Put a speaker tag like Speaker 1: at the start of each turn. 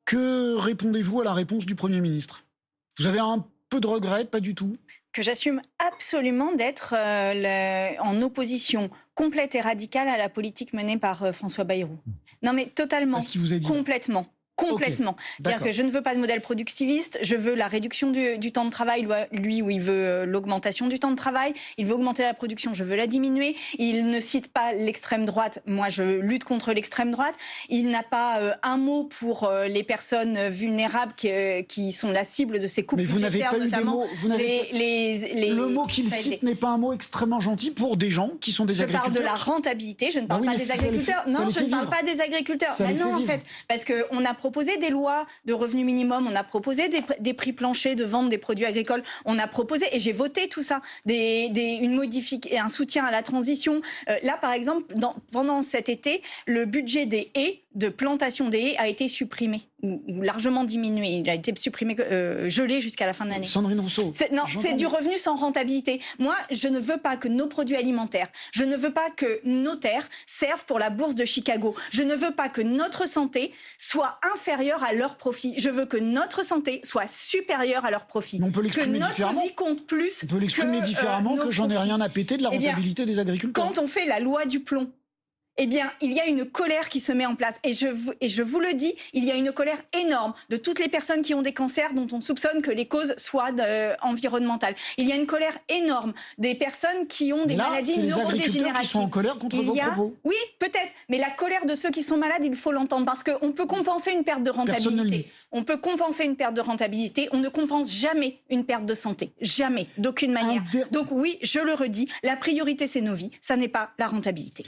Speaker 1: Que répondez-vous à la réponse du Premier ministre? Vous avez un peu de regret? Pas du tout?
Speaker 2: Que j'assume absolument d'être en opposition complète et radicale à la politique menée par François Bayrou. Non mais
Speaker 1: À
Speaker 2: totalement,
Speaker 1: ce qu'il vous a dit?
Speaker 2: complètement.
Speaker 1: Ok,
Speaker 2: Complètement. C'est-à-dire
Speaker 1: d'accord.
Speaker 2: que je ne veux pas de modèle productiviste, je veux la réduction du temps de travail, lui où il veut l'augmentation du temps de travail, il veut augmenter la production, je veux la diminuer, il ne cite pas l'extrême droite, moi je lutte contre l'extrême droite, il n'a pas un mot pour les personnes vulnérables qui sont la cible de ces coupes
Speaker 1: Mais vous n'avez
Speaker 2: budgétaires,
Speaker 1: pas eu des
Speaker 2: notamment
Speaker 1: mots... Le mot qu'il
Speaker 2: ça a été-
Speaker 1: cite n'est pas un mot extrêmement gentil pour des gens qui sont des
Speaker 2: Je parle de la
Speaker 1: agriculteurs.
Speaker 2: rentabilité, je ne
Speaker 1: Bah
Speaker 2: parle
Speaker 1: oui,
Speaker 2: pas
Speaker 1: mais
Speaker 2: des
Speaker 1: ça les fait-
Speaker 2: agriculteurs.
Speaker 1: ça
Speaker 2: Non,
Speaker 1: les
Speaker 2: je
Speaker 1: fait
Speaker 2: ne parle
Speaker 1: vivre.
Speaker 2: pas des agriculteurs.
Speaker 1: Ça
Speaker 2: Bah
Speaker 1: les
Speaker 2: non,
Speaker 1: fait
Speaker 2: en
Speaker 1: vivre.
Speaker 2: fait, parce qu'on a proposé des lois de revenus minimum, on a proposé des prix planchers de vente des produits agricoles, on a proposé, et j'ai voté tout ça, un soutien à la transition. Là, par exemple, pendant cet été, le budget des haies, de plantation des haies, a été supprimé, ou largement diminué. Il a été supprimé, gelé jusqu'à la fin de l'année.
Speaker 1: Sandrine Rousseau.
Speaker 2: C'est du revenu sans rentabilité. Moi, je ne veux pas que nos produits alimentaires, je ne veux pas que nos terres servent pour la bourse de Chicago. Je ne veux pas que notre santé soit inférieure à leur profit. Je veux que notre santé soit supérieure à leur profit.
Speaker 1: Mais on peut
Speaker 2: Que
Speaker 1: l'exprimer
Speaker 2: notre
Speaker 1: différemment.
Speaker 2: vie compte plus.
Speaker 1: On peut l'exprimer
Speaker 2: que,
Speaker 1: différemment
Speaker 2: nos
Speaker 1: que j'en ai
Speaker 2: profits.
Speaker 1: rien à péter de la
Speaker 2: Eh bien,
Speaker 1: rentabilité des agriculteurs.
Speaker 2: Quand on fait la loi du plomb, eh bien, il y a une colère qui se met en place. Et je vous le dis, il y a une colère énorme de toutes les personnes qui ont des cancers dont on soupçonne que les causes soient environnementales. Il y a une colère énorme des personnes qui ont des
Speaker 1: Là,
Speaker 2: maladies
Speaker 1: c'est les agriculteurs qui
Speaker 2: neurodégénératives.
Speaker 1: sont en colère contre vos propos.
Speaker 2: Oui, peut-être. Mais la colère de ceux qui sont malades, il faut l'entendre. Parce qu'on peut compenser une perte de
Speaker 1: Personne ne le dit.
Speaker 2: rentabilité. On peut compenser une perte de rentabilité. On ne compense jamais une perte de santé. Jamais. D'aucune manière. Donc oui, je le redis, la priorité, c'est nos vies. Ça n'est pas la rentabilité.